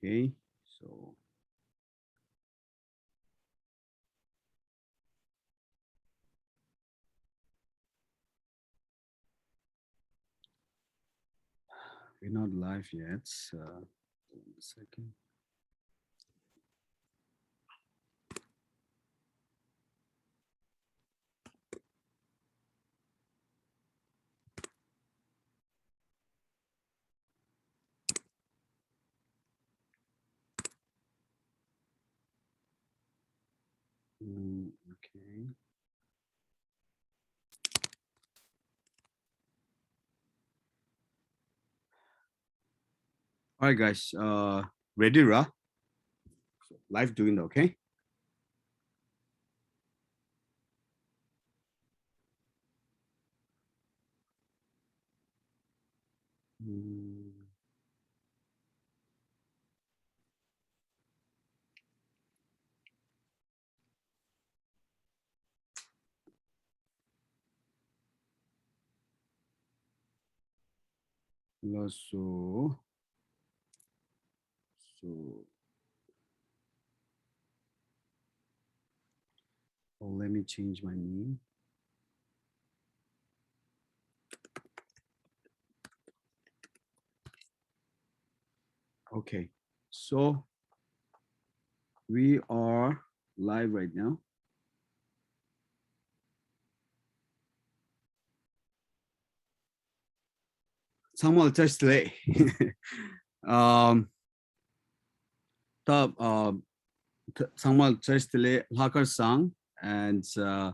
Okay, so we're not live yet. One second. Okay. All right, guys. Ready, Ra? Live doing okay? So let me change my name. Okay, so we are live right now. Someone just today. Someone just today Lhakar sang and the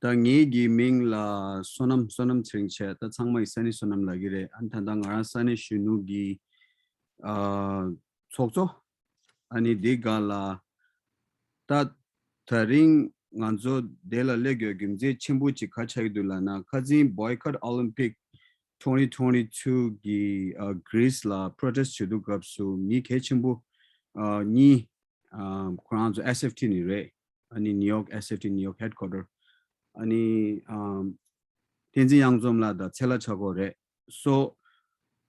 ngi ming la sonam chringche ta changma isani sonam lagire antanda ngara sani shunu gi chokcho ani digala ta taring nganzo dela legyo gimje chimbuchi kachagidula na kazi boycott Olympic 2022 gi Greece la protest chudu gapsu ni kechimbu ni grounds SFT ni re ani New York SFT New York headquarter ani Tenzin Yangzom la da Tsela chagore so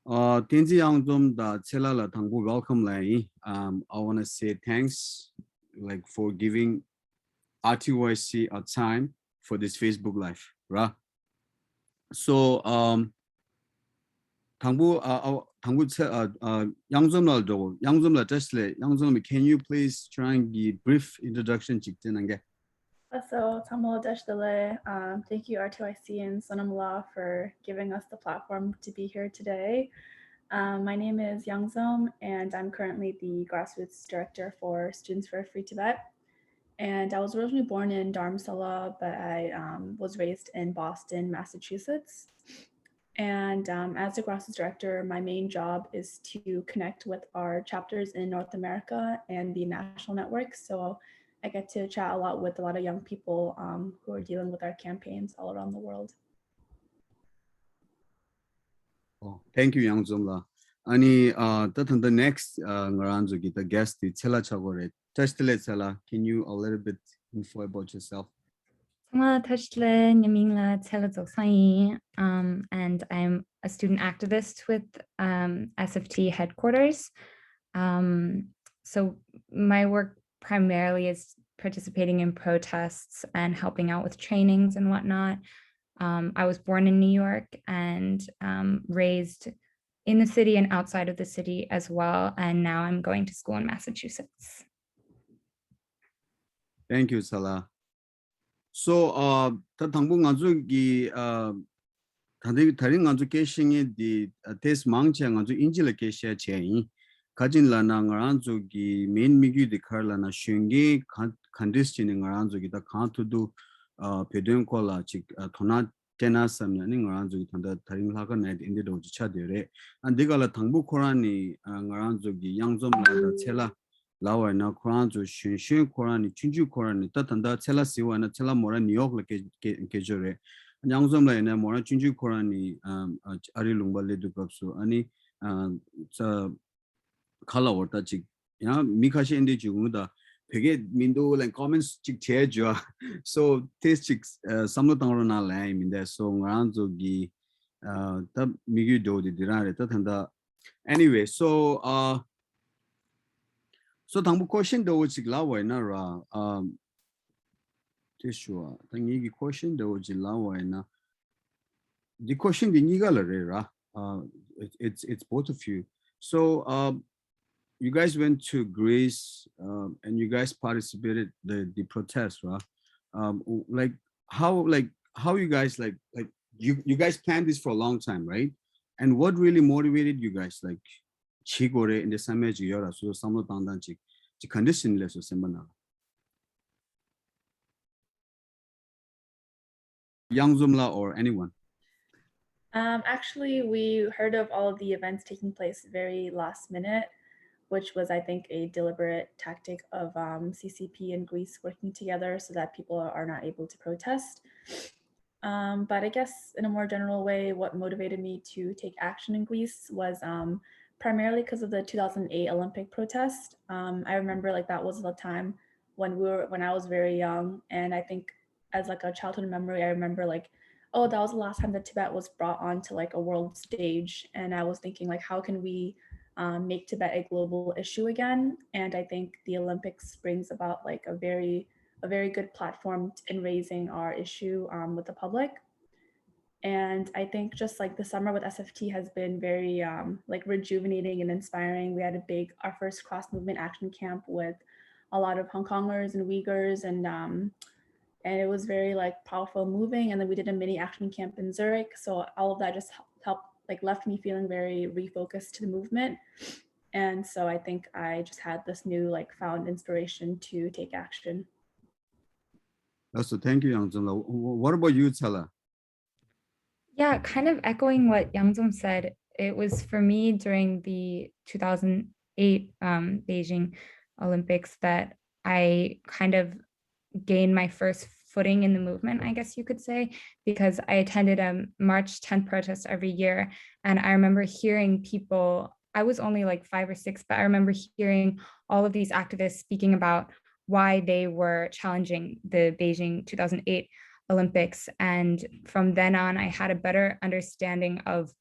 Tenzin Yangzom da Tsela la thangbu welcome lai I want to say thanks like for giving RTYC a time for this Facebook live right so thangbu Yangzom la do Yangzom la testle Yangzom can you please try and give brief introduction chikten So, thank you RTYC and Sonam for giving us the platform to be here today. My name is Yangzom, and I'm currently the grassroots director for Students for a Free Tibet. And I was originally born in Dharamsala, but I was raised in Boston, Massachusetts. And as a grassroots director, my main job is to connect with our chapters in North America and the national network. So I get to chat a lot with a lot of young people who are dealing with our campaigns all around the world. Oh, thank you, Yangzom. Ani the next ngaranzo the guest the Tsela chagore. Tashtele Tsela, can you a little bit info about yourself? Zoksang, and I'm a student activist with SFT headquarters. So my work primarily is participating in protests and helping out with trainings and whatnot. I was born in New York and raised in the city and outside of the city as well. And now I'm going to school in Massachusetts. Thank you, Tsela. So, the thangbu nganzu gi thari nganzu keshing di tes mangche nganzu injila kesha chei kajin lana ngaranzu gi main migyu di kharla na shungi khandis chini ngaranzu gi da khantudu peduen kola chik thona tena samya ni ngaranzu gi thanda thari Lhakar Nite indi do cha dere and digala thangbu khorani ngaranzu gi Yangzom la da Tsela lawa na Koranzo shin Korani chunju Korani tatanda Tsela siwa na Tsela mora New York la ke jore Yangzom la na mora chunju Korani ari lungba le du kapsu ani sa khala orta chik ya mikashi indi jumuda pege mindo like comments chik chejo so taste chik samlo tangro na la minda so ngaranzo gi ta migi do di dirare tatanda anyway so So 당부 question 도 지라와 나라 티슈아 당이기 question 도 지라와 나 the question the nigalera it's both of you. So you guys went to Greece and you guys participated the protest, right? Like how you guys like you guys planned this for a long time, right? And what really motivated you guys like chigore in the same yora so samlo tangdan chik condition less semana Yangzom or anyone? Actually, we heard of all of the events taking place very last minute, which was, I think, a deliberate tactic of CCP and Greece working together so that people are not able to protest. But I guess in a more general way, what motivated me to take action in Greece was primarily because of the 2008 Olympic protest. I remember like that was the time when I was very young, and I think as like a childhood memory, I remember like, oh, that was the last time that Tibet was brought onto like a world stage, and I was thinking like, how can we make Tibet a global issue again? And I think the Olympics brings about like a very good platform in raising our issue with the public. And I think just like the summer with SFT has been very like rejuvenating and inspiring. We had our first cross movement action camp with a lot of Hong Kongers and Uyghurs, and it was very like powerful and moving. And then we did a mini action camp in Zurich. So all of that just helped like left me feeling very refocused to the movement. And so I think I just had this new like found inspiration to take action. Also, thank you, Yangzom. What about you, Tsela? Yeah, kind of echoing what Yangzom said. It was for me during the 2008 Beijing Olympics that I kind of gained my first footing in the movement, I guess you could say, because I attended a March 10th protest every year. And I remember hearing people, I was only like 5 or 6, but I remember hearing all of these activists speaking about why they were challenging the Beijing 2008 Olympics. And from then on, I had a better understanding of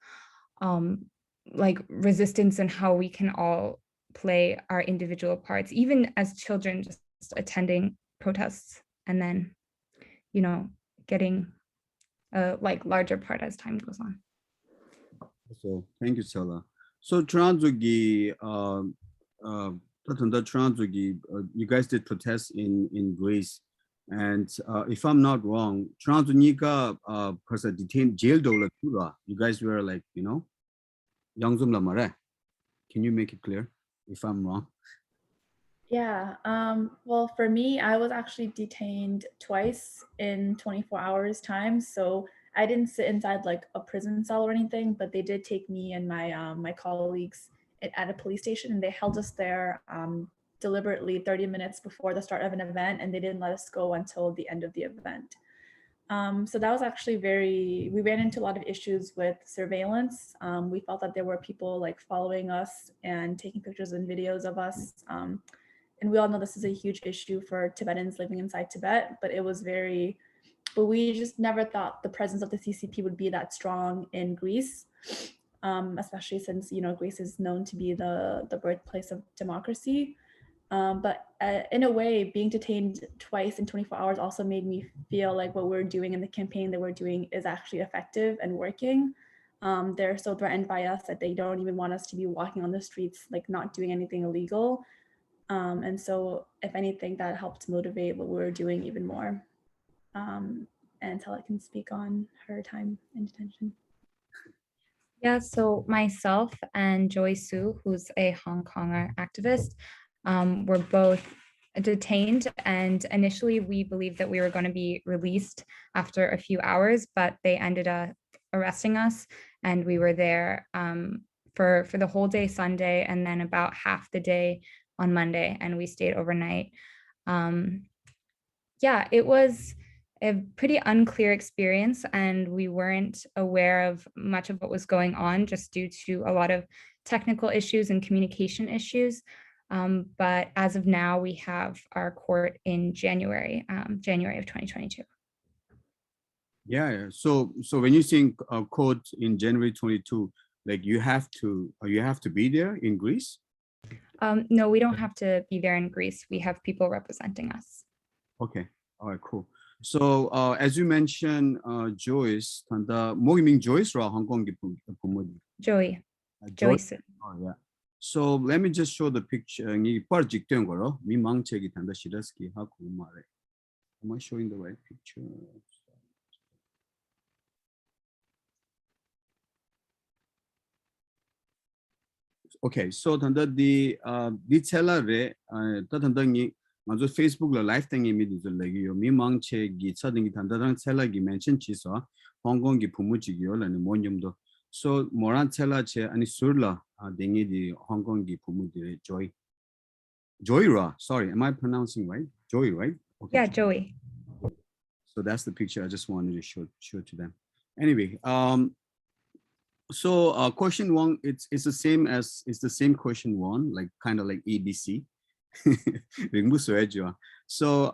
like resistance and how we can all play our individual parts, even as children, just attending protests and then, you know, getting a like larger part as time goes on. So thank you, Tsela. So Tranzugi, you guys did protests in Greece. And if I'm not wrong, Tranzunika person detained jail dollar. You guys were like, you know, Yangzom Lamare. Can you make it clear if I'm wrong? Yeah, well, for me, I was actually detained twice in 24 hours time. So I didn't sit inside like a prison cell or anything, but they did take me and my colleagues at a police station, and they held us there deliberately 30 minutes before the start of an event, and they didn't let us go until the end of the event. So that was actually we ran into a lot of issues with surveillance. We felt that there were people like following us and taking pictures and videos of us. And we all know this is a huge issue for Tibetans living inside Tibet, but we just never thought the presence of the CCP would be that strong in Greece, especially since, you know, Greece is known to be the birthplace of democracy. But in a way, being detained twice in 24 hours also made me feel like what we're doing in the campaign that we're doing is actually effective and working. They're so threatened by us that they don't even want us to be walking on the streets, like not doing anything illegal. And so if anything, that helped motivate what we're doing even more. And Tsela can speak on her time in detention. Yeah, so myself and Joy Su, who's a Hong Konger activist, were both detained, and initially we believed that we were going to be released after a few hours, but they ended up arresting us, and we were there for the whole day Sunday and then about half the day on Monday, and we stayed overnight. Yeah, it was a pretty unclear experience, and we weren't aware of much of what was going on just due to a lot of technical issues and communication issues. But as of now, we have our court in January of 2022. Yeah. So when you think court in January 22, like you have to be there in Greece? No, we don't have to be there in Greece. We have people representing us. Okay, all right, cool. So as you mentioned, Joyce, tanda mo mean Joyce ra Hong Kong gi bumu. Joey, Joy. Joyce. Oh yeah. So let me just show the picture. 이 project 된 거로 미망책이 단다 시라스키 하고 말해. Am I showing the right picture? Okay, so 단다 di Tsela re ta 단다 이 먼저 페이스북로 라이브 땡이 미디들 레기요 미망책이 차등이 단다랑 Tsela기 mention 치서 홍콩기 부무직이요라는 모님도 so 모란 Tsela 제 아니 술라 댕이디 홍콩기 부무들의 Joyra, sorry, am I pronouncing right? Joy, right? Okay. Yeah, Joey. So that's the picture I just wanted to show to them. Anyway, so question one, it's the same question one, like kind of like ABC. So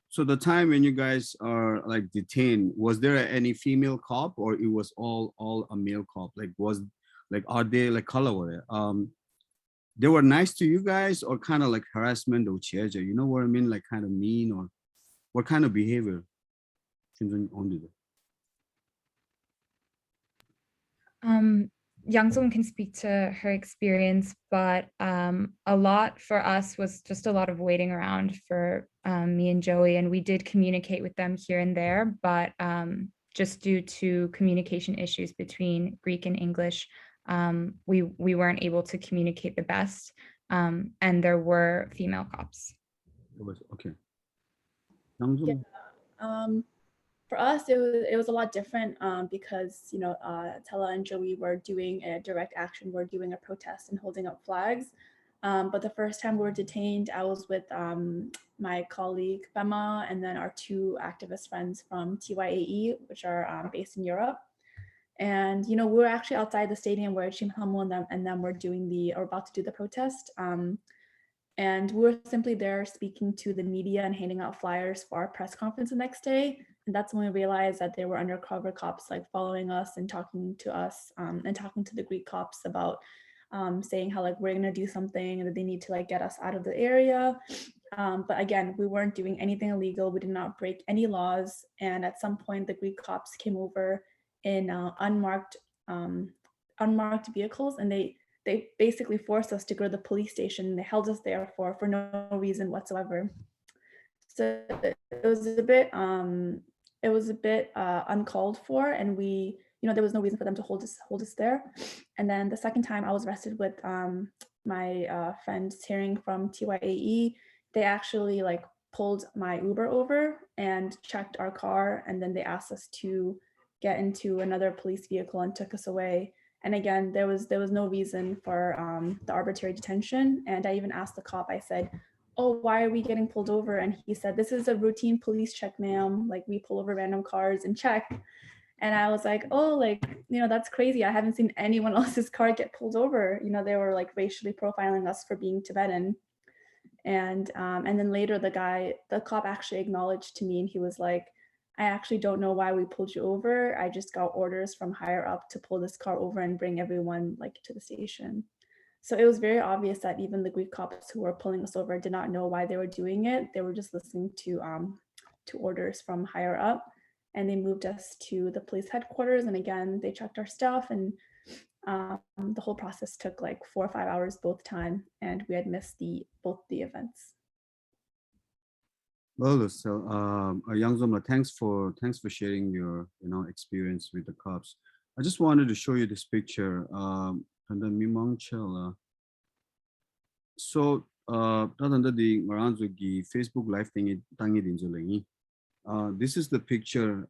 so the time when you guys are like detained, was there any female cop or it was all a male cop? Like are they like color? They were nice to you guys or kind of like harassment or charge? You know what I mean? Like kind of mean or what kind of behavior? Yangzom can speak to her experience, but a lot for us was just a lot of waiting around for me and Joey, and we did communicate with them here and there, but just due to communication issues between Greek and English, we weren't able to communicate the best, and there were female cops. Okay. Yeah. For us, it was a lot different because, you know, Tsela and Joey were doing a direct action, we're doing a protest and holding up flags. But the first time we were detained, I was with my colleague Bema and then our two activist friends from TYAE, which are based in Europe. And, you know, we were actually outside the stadium where Chim Hamu and them were about to do the protest. And we were simply there speaking to the media and handing out flyers for our press conference the next day. And that's when we realized that there were undercover cops like following us and talking to us and talking to the Greek cops about saying how like we're gonna do something and that they need to like get us out of the area. But again, we weren't doing anything illegal. We did not break any laws. And at some point, the Greek cops came over in unmarked vehicles, and they basically forced us to go to the police station. They held us there for no reason whatsoever. So it was a bit uncalled for, and we, you know, there was no reason for them to hold us there. And then the second time I was arrested with my friends hearing from TYAE, they actually like pulled my Uber over and checked our car, and then they asked us to get into another police vehicle and took us away. And again, there was no reason for the arbitrary detention. And I even asked the cop, I said, oh, why are we getting pulled over? And he said, this is a routine police check, ma'am. Like we pull over random cars and check. And I was like, oh, like, you know, that's crazy. I haven't seen anyone else's car get pulled over. You know, they were like racially profiling us for being Tibetan. And then later the cop actually acknowledged to me, and he was like, I actually don't know why we pulled you over. I just got orders from higher up to pull this car over and bring everyone like to the station. So it was very obvious that even the Greek cops who were pulling us over did not know why they were doing it. They were just listening to orders from higher up, and they moved us to the police headquarters. And again, they checked our stuff, and the whole process took like 4 or 5 hours both time, and we had missed both the events. Well, so Yangzom, thanks for sharing your experience with the cops. I just wanted to show you this picture. And then so the Facebook live thing this is the picture.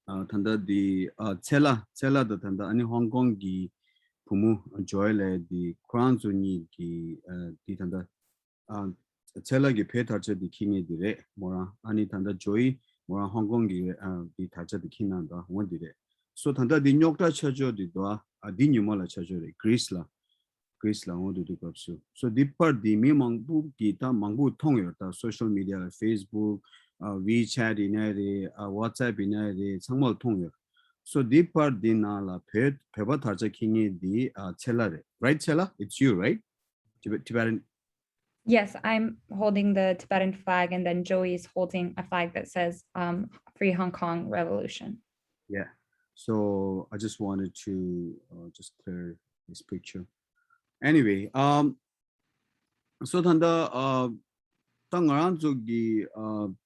The Tsela the ani Hong Kong gi pumu joyle the crown zoni gi di Tsela gi phe tarche di kingi dire mora ani joy mora Hong Kong gi di tarche di kinanda won dire so di nyokta chajo di do di nyumala chajo re Greece la won do kapsu so di part di mi mangbu gi ta mangbu thong yo ta social media Facebook WeChat 이나리 WhatsApp 이나리 정말 통요. So the part di na la peba tarja kingi di Tsela re. Right, Tsela? It's you, right? Tibetan. Yes, I'm holding the Tibetan flag, and then Joey's holding a flag that says Free Hong Kong Revolution. Yeah. So I just wanted to just clear this picture. Anyway, so tanda ta ngaran zu gi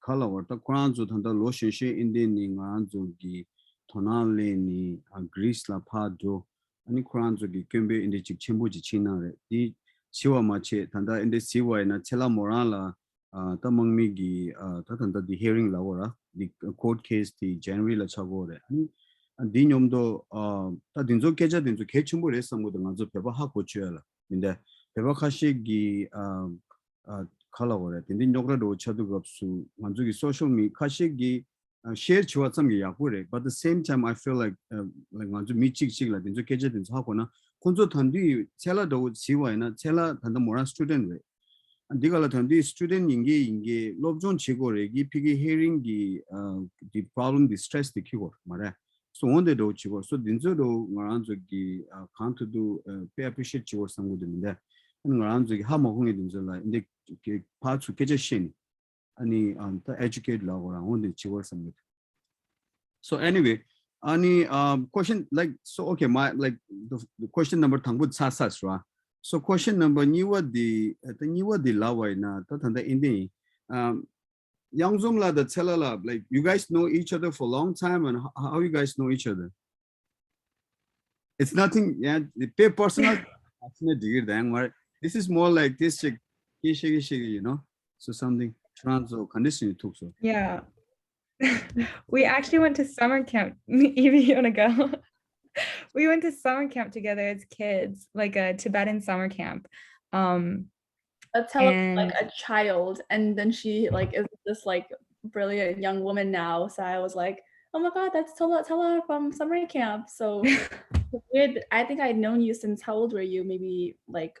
khala war ta quran zu tanda lo shin shin indi ni ngaran zu gi tonale ni greece la pha do ani quran zu gi kembe indi chik chimbu ji china re di siwa ma che tanda indi siwa na chela morala ta mangmi gi ta tanda di hearing la wara di court case di january la chago re ani di nyomdo ta dinzo keja dinzo ke chimbu re samgo nga zu peba ha ko chela inde peba khashi gi color 근데 녹라도 쳐도 없수 만족이 social media 카시기 share 치와sam게 약고래 but the same time I feel like 만족 미치기라 된저 계제된 하거나 콘조 단디 첼라도 지와이나 첼라 단도 모란 스튜던트 네가라 단디 스튜던트 인게 롭존 치고래 기피기 hearing기 the problem the stress the kigo 말해 so on데도 치고 so 딘저도 말한 저기 can't do pay appreciate 치고 상고되는데 ngaran zu ha mo hung din zala inde ke pa chu ke shin ani ta educate la ora on the chiwar summit so anyway ani question like so okay my like the question number thangbu sa sa swa so question number ni what the lawai na ta thanda indi Yangzom la the Tsela la like you guys know each other for a long time and how you guys know each other it's nothing yeah the personal this is more like this, you know, so something trans or conditioning took so. Yeah. We actually went to summer camp even ago. We went to summer camp together as kids, like a Tibetan summer camp. Tsela like a child, and then she like is this like brilliant young woman now. So I was like, oh my god, that's Tsela from summer camp. So I think I'd known you since how old were you? Maybe like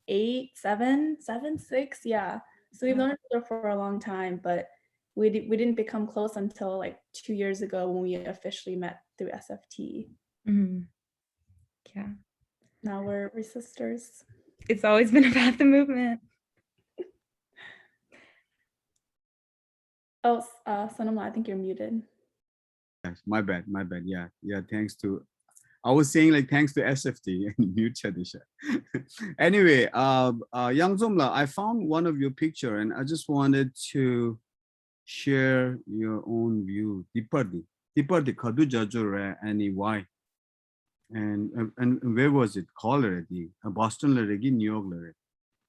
8, 7, 6, yeah. So we've known each other for a long time, but we didn't become close until like 2 years ago when we officially met through SFT. Mm-hmm. Yeah. Now we're sisters. It's always been about the movement. Oh, Sonam, I think you're muted. Yes, my bad. Yeah, thanks to I was saying like thanks to SFT and mute Chadisha. Anyway, Yangzom la, I found one of your picture and I just wanted to share your own view. Dipardi Kadu Jajore and why? And where was it? Call already. Boston already, New York already.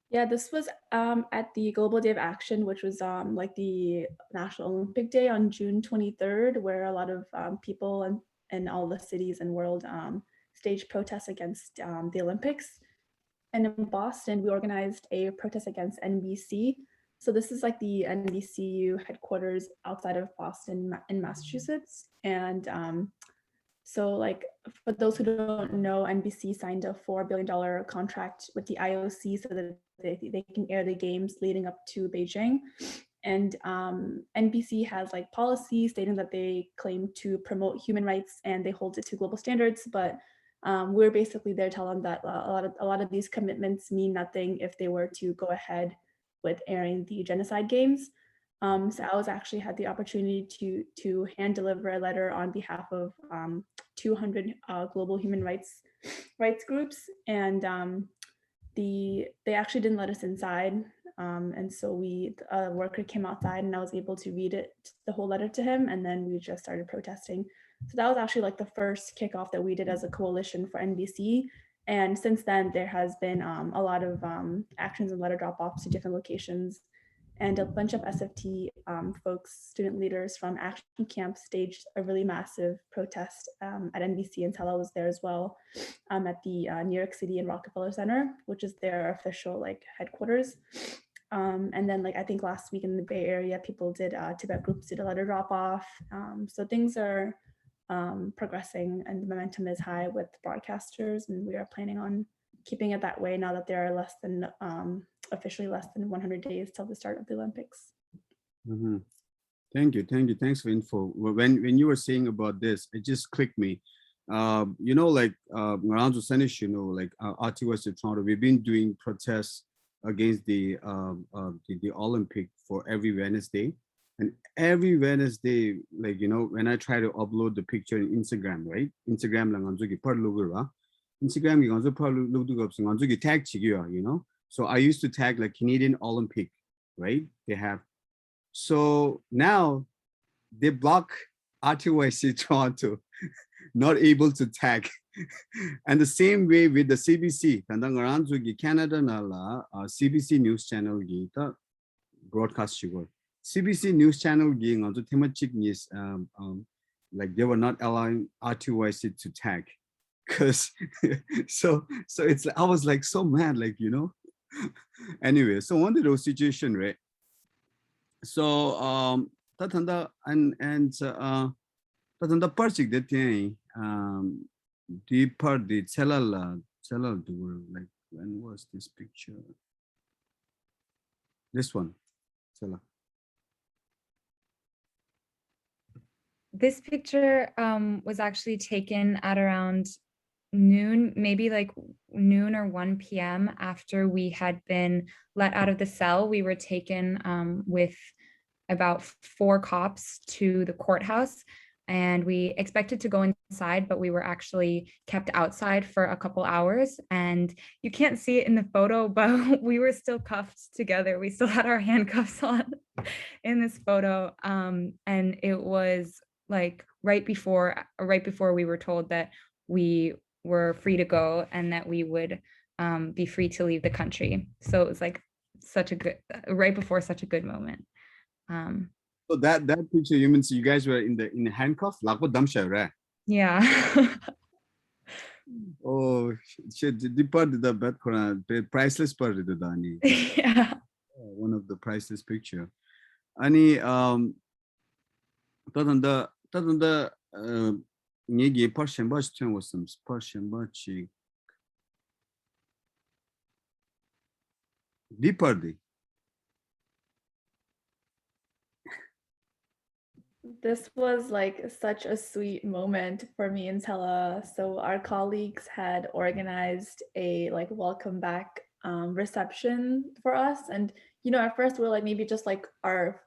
Yeah, this was at the Global Day of Action, which was like the National Olympic Day on June 23rd, where a lot of people in all the cities and world staged protests against the Olympics. And in Boston, we organized a protest against NBC. So this is like the NBCU headquarters outside of Boston in Massachusetts. And so like for those who don't know, NBC signed a $4 billion contract with the IOC so that they can air the games leading up to Beijing. And NBC has like policy stating that they claim to promote human rights and they hold it to global standards, but we're basically there telling them that a lot of these commitments mean nothing if they were to go ahead with airing the genocide games. So I was actually had the opportunity to hand deliver a letter on behalf of 200 global human rights groups, and they actually didn't let us inside. And so a worker came outside and I was able to read the whole letter to him, and then we just started protesting. So that was actually like the first kickoff that we did as a coalition for NBC. And since then, there has been a lot of actions and letter drop-offs to different locations. And a bunch of SFT folks, student leaders from Action Camp staged a really massive protest at NBC, and Tsela was there as well at the New York City and Rockefeller Center, which is their official like headquarters. And then like I think last week in the Bay Area, people did Tibet groups did a letter drop off. So things are progressing and the momentum is high with broadcasters, and we are planning on keeping it that way now that there are officially less than 100 days till the start of the Olympics. Mm-hmm. Thank you. Thanks for info. When you were saying about this, it just clicked me. You know, like around the Senate, you know, like RTYC of Toronto, we've been doing protests against the Olympic for every Wednesday, and every Wednesday, like you know, when I try to upload the picture in Instagram, right? Instagram lang anzugi par lugura. Instagram gi anzu par lugdu gopsing anzugi tag chigiya, you know. So I used to tag like Canadian Olympic, right? They have. So now they block RTYC Toronto, not able to tag. And the same way with the CBC, Canada nala CBC news channel gi ta broadcast sugar. CBC news channel gi nganzu thematic news like they were not allowing RTYC to tag. Cause so it's I was like so mad, like you know. Anyway, so one of those situation, right? So tatanda and tatanda parchik de thing the part the Tsela do like when was this picture? This one, Tsela. This picture was actually taken at around noon, maybe like noon or 1 p.m. after we had been let out of the cell. We were taken with about 4 cops to the courthouse, and we expected to go inside, but we were actually kept outside for a couple hours. And you can't see it in the photo, but we were still cuffed together. We still had our handcuffs on in this photo. And it was like right before we were told that we were free to go and that we would be free to leave the country. So it was like such a good, right before such a good moment. So that picture, you mean you guys were in the handcuff? Lako damsha, right? Yeah. Oh shit! The part the bad the priceless part the Dani. Yeah. One of the priceless picture. Ani tadanda 얘기 parshemba chen wasam parshemba chi di pardi. This was like such a sweet moment for me and Tella. So our colleagues had organized a like welcome back reception for us, and you know at first we were like maybe just like our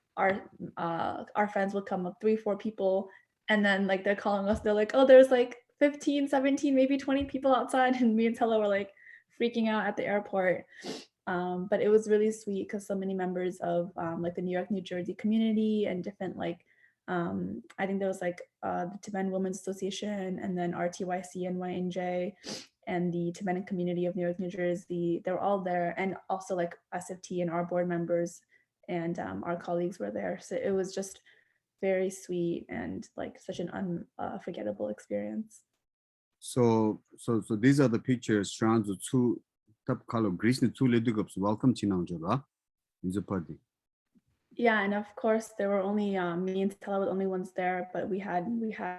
friends would come up, 3-4 people, and then like they're calling us, they're like, oh, there's like 15, 17, maybe 20 people outside, and me and Tella were like freaking out at the airport. But it was really sweet because so many members of like the New York, New Jersey community and different like I think there was like the Tibetan Women's Association and then RTYC and YNJ and the Tibetan community of New York, New Jersey. They were all there, and also like SFT and our board members and our colleagues were there. So it was just very sweet and like such an unforgettable experience. So these are the pictures. Strands of two top color Greece two ledugups welcome Chinanjola in the party. Yeah, and of course there were only me and Stella were the only ones there, but we had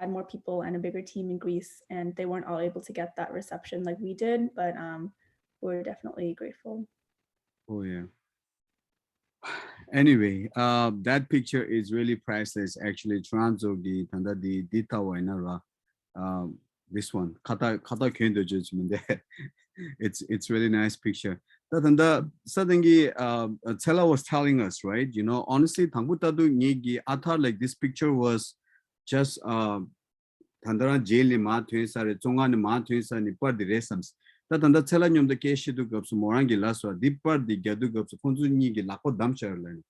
more people and a bigger team in Greece, and they weren't all able to get that reception like we did, but we're definitely grateful. Oh yeah. Anyway, that picture is really priceless. Actually, Transo di tanda di dita wainara. This one, kata kendo judgment. It's really nice picture. Tanda suddenly, Tsela was telling us, right? You know, honestly, tangutadu ngegi atar like this picture was just tandara jail ni ma tuisa re chonga ni ma tuisa ni par di resams. Tanda Tsela nyom the keshi du gapsu morangi laswa di par di gadu gapsu konzu ngegi lako damchar learn.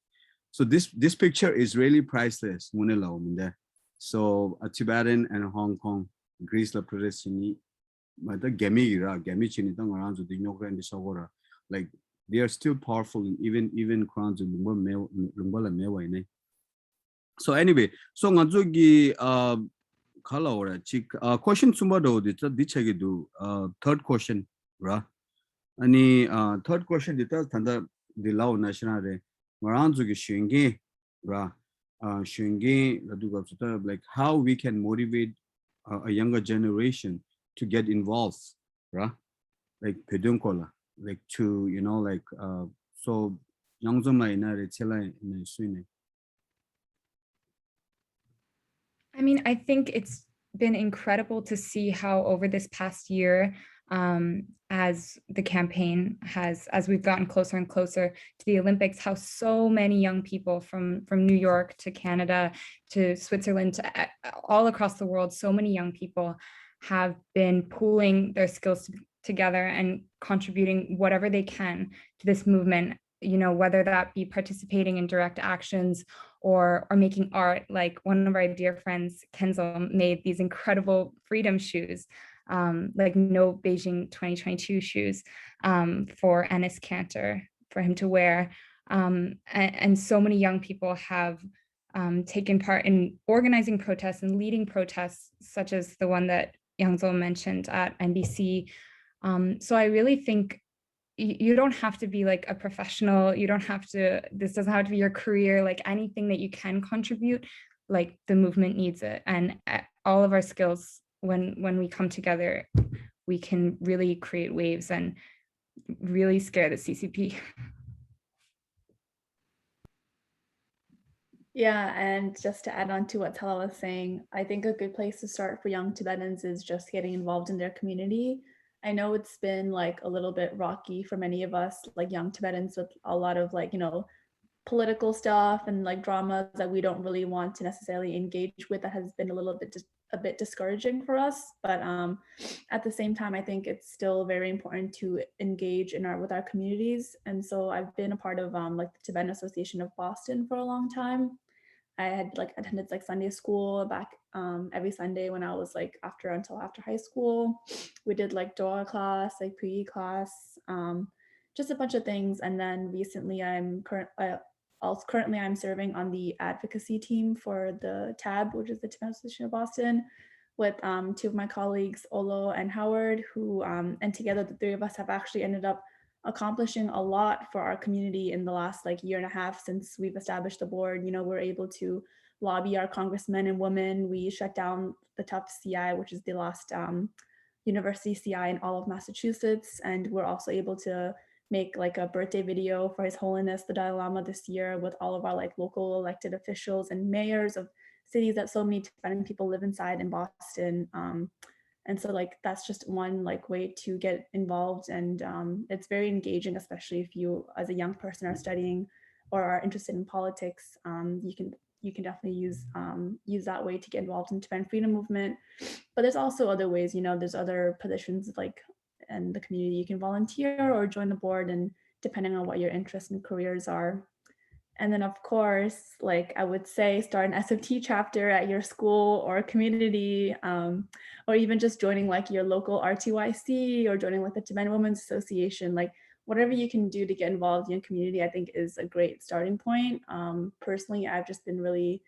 So this picture is really priceless. So a Tibetan and Hong Kong, Greece la Protestini, but the Gami chini tang around the Nyoka and the Sawara. Like they are still powerful even crowns in Lumbala Mewa. So anyway, so Ngazugi kala question sumado dichagi do third question, ra. Ani third question dita tanda the law national Maranzugi Shingi, ra. Shingi like how we can motivate a younger generation to get involved, right? Like pedunkola, like to like so Yangzom la ina Tsela ina suine. I mean, I think it's been incredible to see how over this past year, as the campaign has, as we've gotten closer and closer to the Olympics, how so many young people from New York to Canada to Switzerland to all across the world, so many young people have been pooling their skills together and contributing whatever they can to this movement, you know, whether that be participating in direct actions or making art. Like one of our dear friends, Yangzom, made these incredible freedom shoes, like no Beijing 2022 shoes, for Enes Kanter for him to wear. And so many young people have taken part in organizing protests and leading protests, such as the one that Yangzom mentioned at NBC. So I really think you don't have to be like a professional. You don't have to, this doesn't have to be your career, like anything that you can contribute, like the movement needs it. And all of our skills, when we come together, we can really create waves and really scare the CCP. Yeah, and just to add on to what Tsela was saying, I think a good place to start for young Tibetans is just getting involved in their community. I know it's been like a little bit rocky for many of us, like young Tibetans, with a lot of like, you know, political stuff and like dramas that we don't really want to necessarily engage with. That has been a bit discouraging for us. But at the same time, I think it's still very important to engage in with our communities. And so I've been a part of like the Tibetan Association of Boston for a long time. I had like attended like Sunday school back every Sunday when I was like until after high school. We did like Dora class, like PE class, just a bunch of things. And then recently currently I'm serving on the advocacy team for the TAB, which is the Tibetan Association of Boston, with two of my colleagues, Olo and Howard, who and together the three of us have actually ended up accomplishing a lot for our community in the last like year and a half since we've established the board. You know, we're able to lobby our congressmen and women. We shut down the Tufts CI, which is the last university CI in all of Massachusetts. And we're also able to make like a birthday video for His Holiness the Dalai Lama this year with all of our like local elected officials and mayors of cities that so many Tibetan people live inside in Boston. And so like that's just one like way to get involved, and it's very engaging, especially if you as a young person are studying or are interested in politics. You can definitely use that way to get involved in the Tibetan freedom movement. But there's also other ways, you know, there's other positions like in the community you can volunteer or join the board, and depending on what your interests and careers are. And then of course, like I would say, start an SFT chapter at your school or community, or even just joining like your local RTYC or joining like the Tibetan Women's Association. Like whatever you can do to get involved in your community, I think is a great starting point. Personally, I've just been really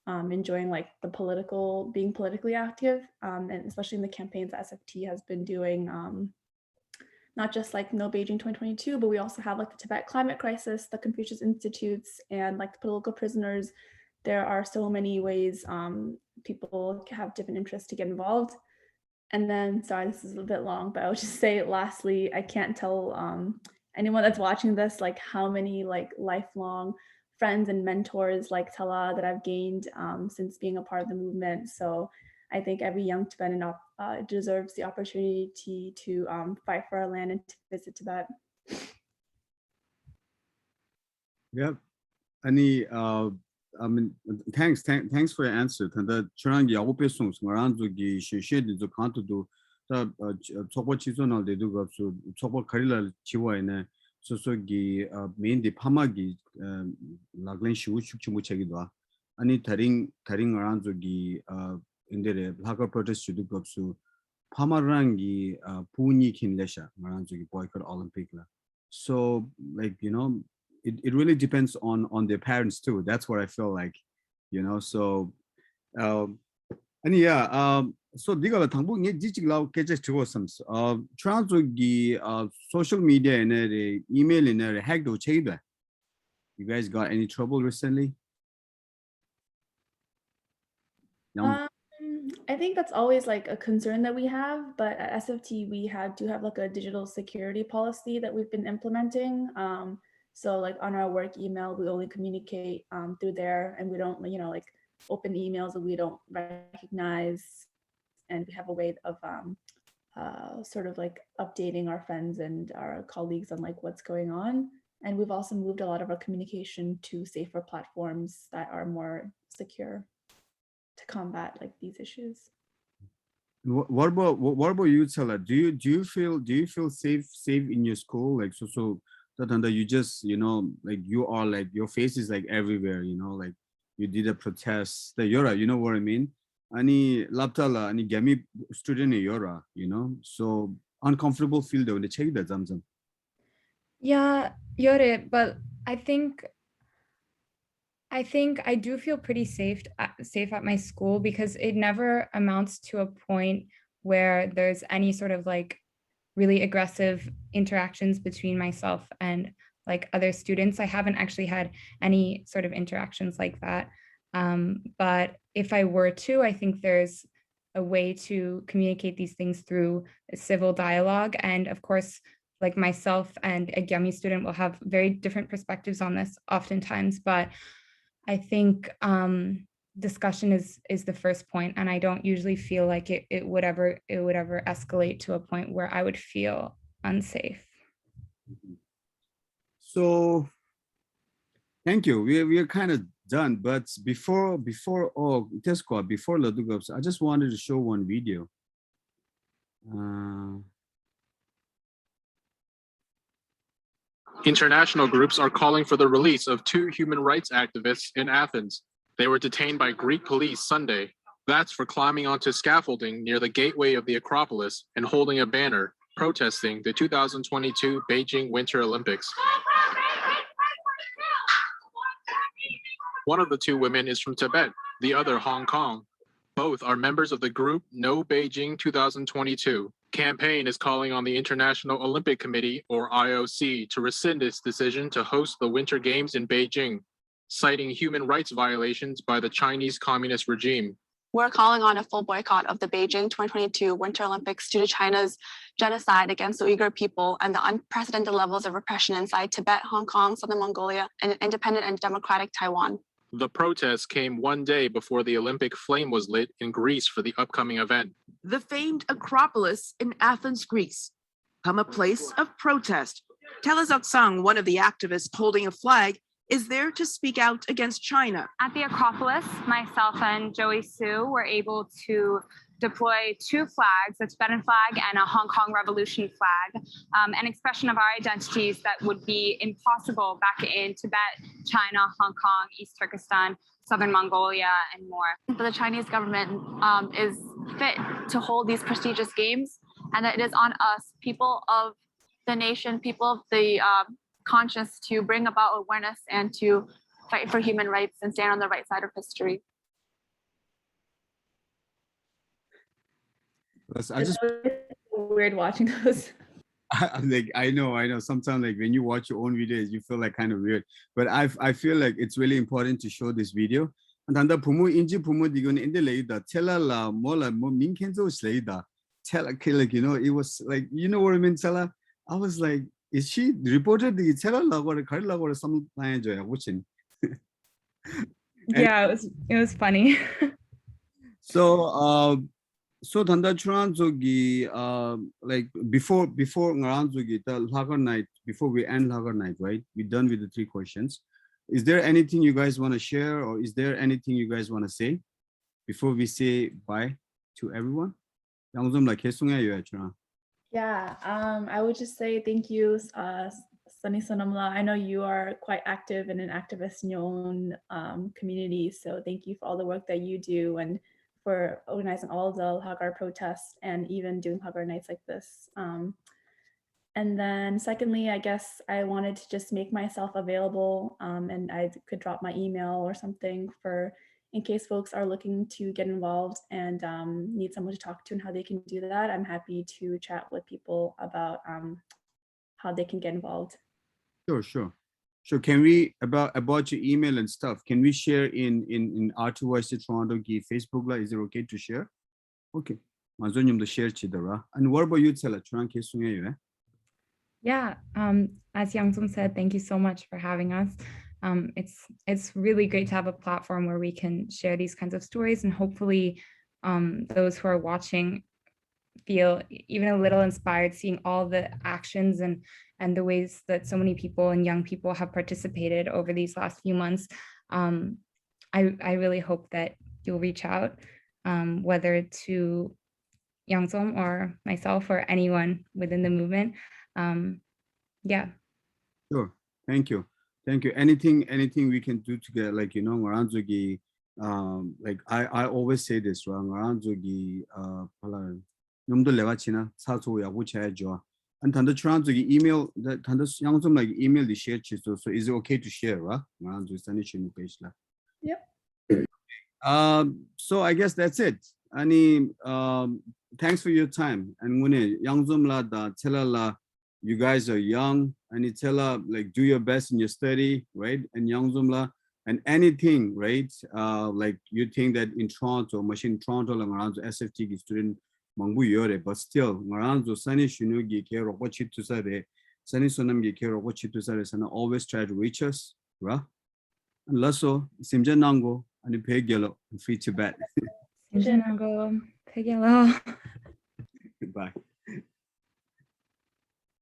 enjoying like being politically active, and especially in the campaigns that SFT has been doing. Not just like No Beijing 2022, but we also have like the Tibet Climate Crisis, the Confucius Institutes, and like the political prisoners. There are so many ways people have different interests to get involved. And then, sorry, this is a bit long, but I would just say lastly, I can't tell anyone that's watching this like how many like lifelong friends and mentors like Tsela that I've gained since being a part of the movement. So I think every young Tibetan deserves the opportunity to fight for our land and to visit Tibet. Yep. I mean, thanks for your answer. 근데 저랑 야구배송 말한 적이 시시에도 간도도 다 초보 지존할 때도 없어 초보 가릴라 지와에네 소소기 메인디 파마기 라글린 시우축치 못하기도 아니 다링 말한 적이 인데레 Lhakar protest 주도 없어 파마랑기 부니 킨레샤 말한 적이 boycott Olympic la. So like, you know, it really depends on their parents too. That's what I feel like, you know. So and yeah, so 네가 당분간 지직라고 계속 적었음. 트란스기 social media and email and hack도 체이다. You guys got any trouble recently? I think that's always like a concern that we have, but at SFT we do have like a digital security policy that we've been implementing. So like on our work email, we only communicate through there, and we don't, you know, like open emails that we don't recognize, and we have a way of sort of like updating our friends and our colleagues on like what's going on. And we've also moved a lot of our communication to safer platforms that are more secure to combat like these issues. What about you, Tsela? Do you feel safe in your school? Like so that you just, you know, like you are like your face is like everywhere, you know, like you did a protest. The Yora, you know what I mean? Ani laptala, ani gami student Yora, you know, so uncomfortable feel though. The check that Zamzam. Yeah, you're it, but I think I do feel pretty safe at my school because it never amounts to a point where there's any sort of like really aggressive interactions between myself and like other students. I haven't actually had any sort of interactions like that. But if I were to, I think there's a way to communicate these things through civil dialogue. And of course, like myself and a Gyami student will have very different perspectives on this oftentimes, but I think discussion is the first point, and I don't usually feel like it would ever escalate to a point where I would feel unsafe. So thank you. We are kind of done, but before Ladugovs, I just wanted to show one video. International groups are calling for the release of 2 human rights activists in Athens. They were detained by Greek police Sunday. That's for climbing onto scaffolding near the gateway of the Acropolis and holding a banner protesting the 2022 Beijing Winter Olympics. One of the 2 women is from Tibet, the other Hong Kong. Both are members of the group No Beijing 2022. Campaign is calling on the International Olympic Committee, or IOC, to rescind its decision to host the Winter Games in Beijing, citing human rights violations by the Chinese Communist regime. We're calling on a full boycott of the Beijing 2022 Winter Olympics due to China's genocide against the Uyghur people and the unprecedented levels of repression inside Tibet, Hong Kong, Southern Mongolia, and independent and democratic Taiwan. The protest came one day before the Olympic flame was lit in Greece for the upcoming event. The famed Acropolis in Athens, Greece, become a place of protest. Zoksang, one of the activists holding a flag, is there to speak out against China. At the Acropolis, myself and Joey Su were able to deploy 2 flags, a Tibetan flag and a Hong Kong Revolution flag, an expression of our identities that would be impossible back in Tibet, China, Hong Kong, East Turkestan, Southern Mongolia, and more. But the Chinese government is fit to hold these prestigious games, and that it is on us, people of the nation, people of the conscious, to bring about awareness and to fight for human rights and stand on the right side of history. I just weird watching those. I know. Sometimes like when you watch your own videos, you feel like kind of weird. But I feel like it's really important to show this video. And then the pumu inji pumu digon in the later Tsela la mola mo minkenzo slaida. Tsela like, you know, it was like, you know what I mean, Tsela? I was like, is she reported the Tsela la or Karla or some watching? Yeah, it was funny. So Tanda Churan Zogi like before Ngaran Zogi the Lhakar Nite, before we end Lhakar Nite, right? We're done with the 3 questions. Is there anything you guys want to share, or is there anything you guys want to say before we say bye to everyone? Yangzom like Churan. Yeah, I would just say thank you, Sunny Sonamla. I know you are quite active and an activist in your own community, so thank you for all the work that you do and for organizing all the Lhakar protests and even doing Lhakar nights like this. And then secondly, I guess I wanted to just make myself available and I could drop my email or something for in case folks are looking to get involved and need someone to talk to and how they can do that. I'm happy to chat with people about how they can get involved. Sure. Can we about your email and stuff? Can we share in RTYC Toronto Facebook? Is it okay to share? Okay. Mazonyum share chidara. And what about you, Tsela? Yeah. As Yangzom said, thank you so much for having us. It's really great to have a platform where we can share these kinds of stories, and hopefully those who are watching feel even a little inspired, seeing all the actions and the ways that so many people and young people have participated over these last few months. I really hope that you'll reach out, whether to Yangzom or myself or anyone within the movement. Yeah. Sure. Thank you. Thank you. Anything we can do together, like, you know, like I always say this, right? 놈들 내가 지나 사소 야구 쳐야죠. And 단도 트란스기 email, 단도 양좀 like email the share so is it okay to share, right? 아주 산이시는 page 라. Yep. So I guess that's it. Ani thanks for your time. And when 양좀라 다 Tsela, you guys are young, and Tsela, like do your best in your study, right? And 양좀라 and anything, right? Like you think that in Toronto, machine Toronto lang around SFT student but still around Sunny Shinugi care of what you to say, Sunny Sonam care of what you to say, and always try to reach us, right? And Lasso, Simjanango, and the Peg Yellow, and Free Tibet. Simjanango, Peg Yellow.